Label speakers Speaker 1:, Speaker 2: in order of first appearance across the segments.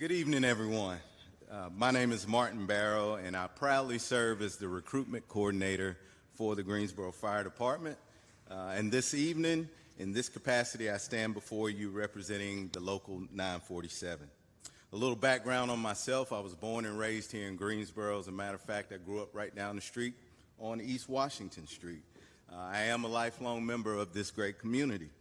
Speaker 1: Good evening, everyone. My name is Martin Barrow, and I proudly serve as the recruitment coordinator for the Greensboro Fire Department. And this evening, in this capacity, I stand before you representing the local 947. A little background on myself: I was born and raised here in Greensboro. As a matter of fact, I grew up right down the street on East Washington Street. I am a lifelong member of this great community.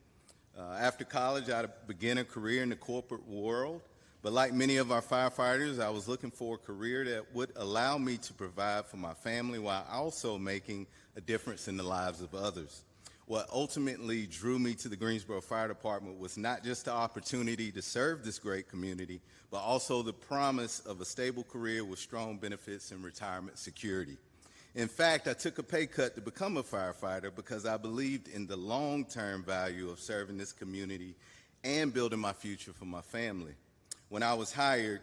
Speaker 1: After college, I began a career in the corporate world. But like many of our firefighters, I was looking for a career that would allow me to provide for my family while also making a difference in the lives of others. What ultimately drew me to the Greensboro Fire Department was not just the opportunity to serve this great community, but also the promise of a stable career with strong benefits and retirement security. In fact, I took a pay cut to become a firefighter because I believed in the long-term value of serving this community and building my future for my family. When I was hired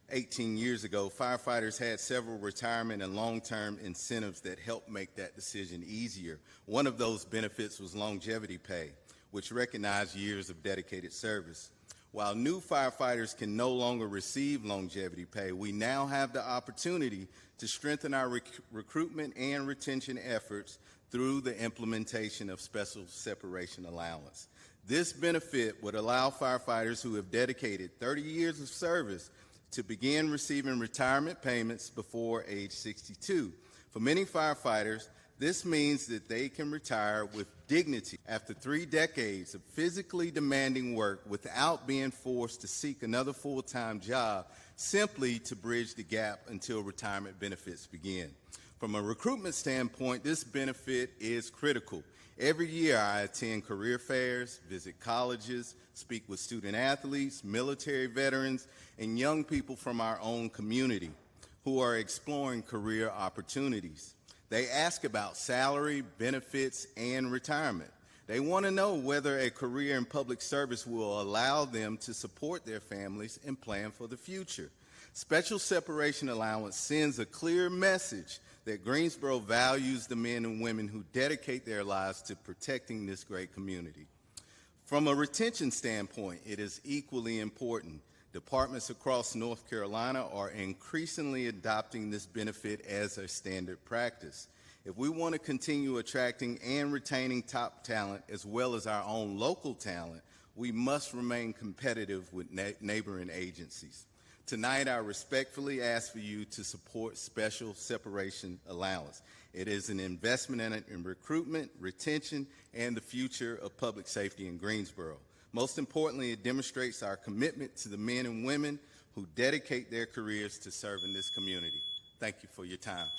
Speaker 1: 18 years ago, firefighters had several retirement and long-term incentives that helped make that decision easier. One of those benefits was longevity pay, which recognized years of dedicated service. While new firefighters can no longer receive longevity pay, we now have the opportunity to strengthen our recruitment and retention efforts through the implementation of special separation allowance. This benefit would allow firefighters who have dedicated 30 years of service to begin receiving retirement payments before age 62. For many firefighters, this means that they can retire with dignity after 3 decades of physically demanding work without being forced to seek another full-time job simply to bridge the gap until retirement benefits begin. From a recruitment standpoint, this benefit is critical. Every year I attend career fairs, visit colleges, speak with student athletes, military veterans, and young people from our own community who are exploring career opportunities. They ask about salary, benefits, and retirement. They want to know whether a career in public service will allow them to support their families and plan for the future. Special separation allowance sends a clear message that Greensboro values the men and women who dedicate their lives to protecting this great community. From a retention standpoint, it is equally important. Departments across North Carolina are increasingly adopting this benefit as a standard practice. If we want to continue attracting and retaining top talent as well as our own local talent, we must remain competitive with neighboring agencies. Tonight, I respectfully ask for you to support special separation allowance. It is an investment in recruitment, retention, and the future of public safety in Greensboro. Most importantly, it demonstrates our commitment to the men and women who dedicate their careers to serving this community. Thank you for your time.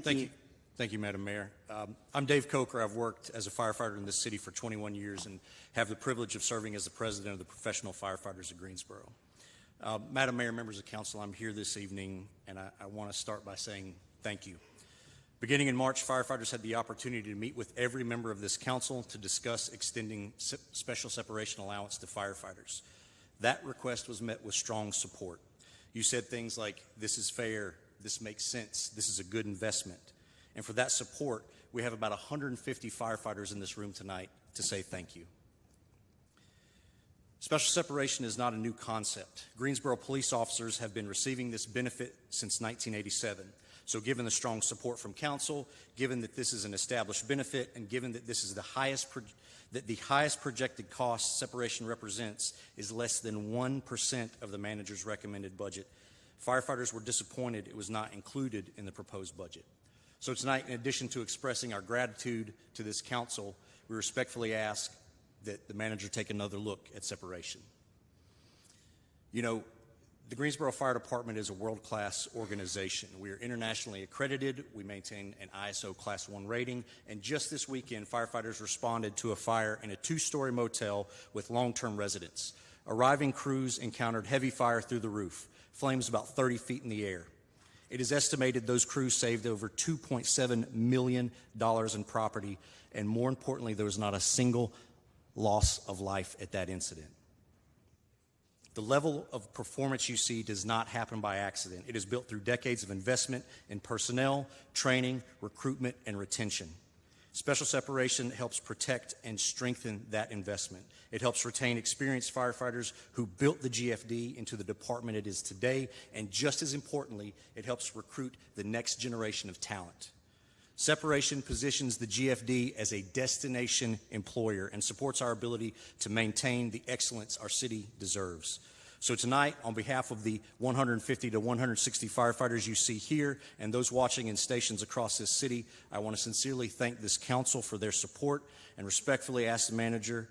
Speaker 2: Thank you. Thank you, Madam Mayor. I'm Dave Coker. I've worked as a firefighter in this city for 21 years and have the privilege of serving as the president of the Professional Firefighters of Greensboro. Madam Mayor, members of council, I'm here this evening, and I want to start by saying thank you. Beginning in March, firefighters had the opportunity to meet with every member of this council to discuss extending special separation allowance to firefighters. That request was met with strong support. You said things like, "This is fair, this makes sense, this is a good investment." And for that support, we have about 150 firefighters in this room tonight to say thank you. Special separation is not a new concept. Greensboro police officers have been receiving this benefit since 1987. So given the strong support from council, given that this is an established benefit, and given that this is the highest projected cost separation represents is less than 1% of the manager's recommended budget, firefighters were disappointed it was not included in the proposed budget. So tonight, in addition to expressing our gratitude to this council, we respectfully ask that the manager take another look at separation. You know, the Greensboro Fire Department is a world-class organization. We are internationally accredited. We maintain an ISO Class 1 rating. And just this weekend, firefighters responded to a fire in a 2-story motel with long-term residents. Arriving crews encountered heavy fire through the roof, flames about 30 feet in the air. It is estimated those crews saved over $2.7 million in property, and more importantly, there was not a single loss of life at that incident. The level of performance you see does not happen by accident. It is built through decades of investment in personnel, training, recruitment, and retention. Special separation helps protect and strengthen that investment. It helps retain experienced firefighters who built the GFD into the department it is today, and just as importantly, it helps recruit the next generation of talent. Separation positions the GFD as a destination employer and supports our ability to maintain the excellence our city deserves. So tonight, on behalf of the 150 to 160 firefighters you see here and those watching in stations across this city, I want to sincerely thank this council for their support and respectfully ask the manager,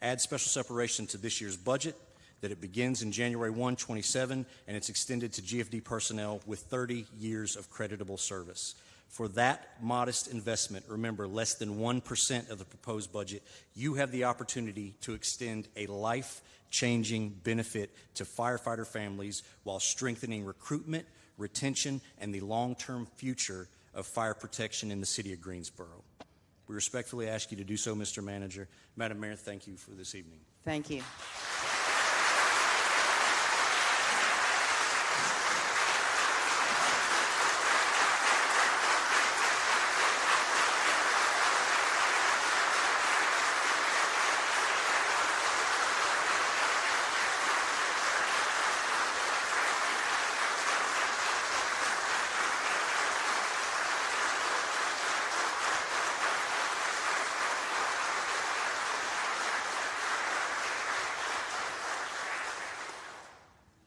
Speaker 2: add special separation to this year's budget, that it begins in January 1, 2027, and it's extended to GFD personnel with 30 years of creditable service. For that modest investment, remember, less than 1% of the proposed budget, you have the opportunity to extend a life-changing benefit to firefighter families while strengthening recruitment, retention, and the long-term future of fire protection in the city of Greensboro. We respectfully ask you to do so, Mr. Manager. Madam Mayor, thank you for this evening.
Speaker 3: Thank you.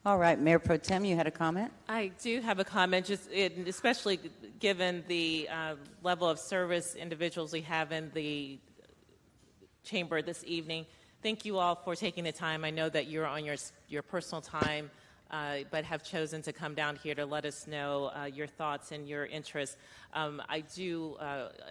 Speaker 3: All right, Mayor Pro Tem, you had a comment?
Speaker 4: I do have a comment, especially given the level of service individuals we have in the chamber this evening. Thank you all for taking the time. I know that you're on your personal time, but have chosen to come down here to let us know your thoughts and your interests. I do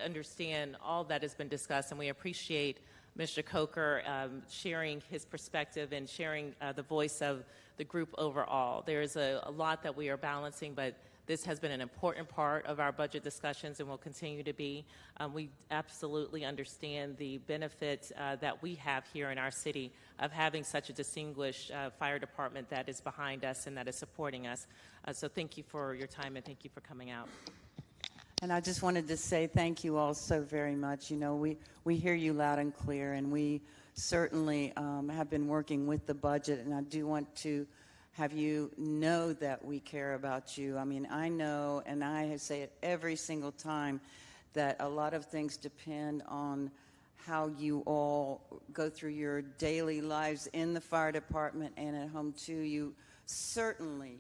Speaker 4: understand all that has been discussed, and we appreciate Mr. Coker sharing his perspective and sharing the voice of the group overall. There's a lot that we are balancing, but this has been an important part of our budget discussions and will continue to be. We absolutely understand the benefit that we have here in our city of having such a distinguished fire department that is behind us and that is supporting us. So thank you for your time and thank you for coming out.
Speaker 3: And I just wanted to say thank you all so very much. You know, we hear you loud and clear, and we certainly have been working with the budget, and I do want to have you know that we care about you. I mean, I know, and I say it every single time, that a lot of things depend on how you all go through your daily lives in the fire department and at home too. You certainly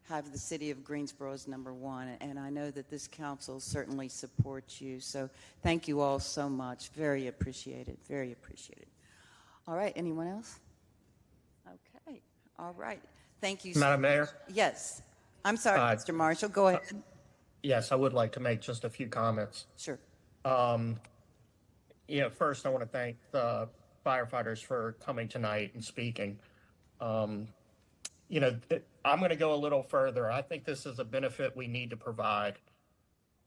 Speaker 3: have the city of Greensboro as number one, and I know that this council certainly supports you. So thank you all so much. Very appreciated. Very appreciated. All right. Anyone else? Okay. All right. Thank you.
Speaker 5: Madam Mayor?
Speaker 3: Yes. I'm sorry, Mr. Marshall. Go ahead.
Speaker 5: Yes, I would like to make just a few comments.
Speaker 3: Sure.
Speaker 5: First I want to thank the firefighters for coming tonight and speaking. I'm going to go a little further. I think this is a benefit we need to provide.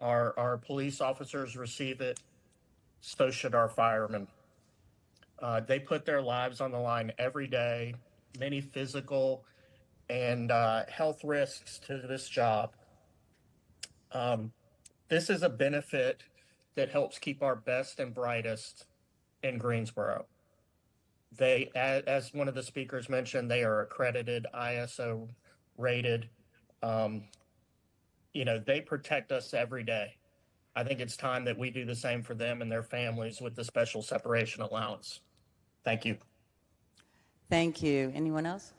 Speaker 5: Our police officers receive it, so should our firemen. They put their lives on the line every day, many physical and health risks to this job. This is a benefit that helps keep our best and brightest in Greensboro. They, as one of the speakers mentioned, they are accredited, ISO rated. They protect us every day. I think it's time that we do the same for them and their families with the special separation allowance. Thank you.
Speaker 3: Thank you. Anyone else?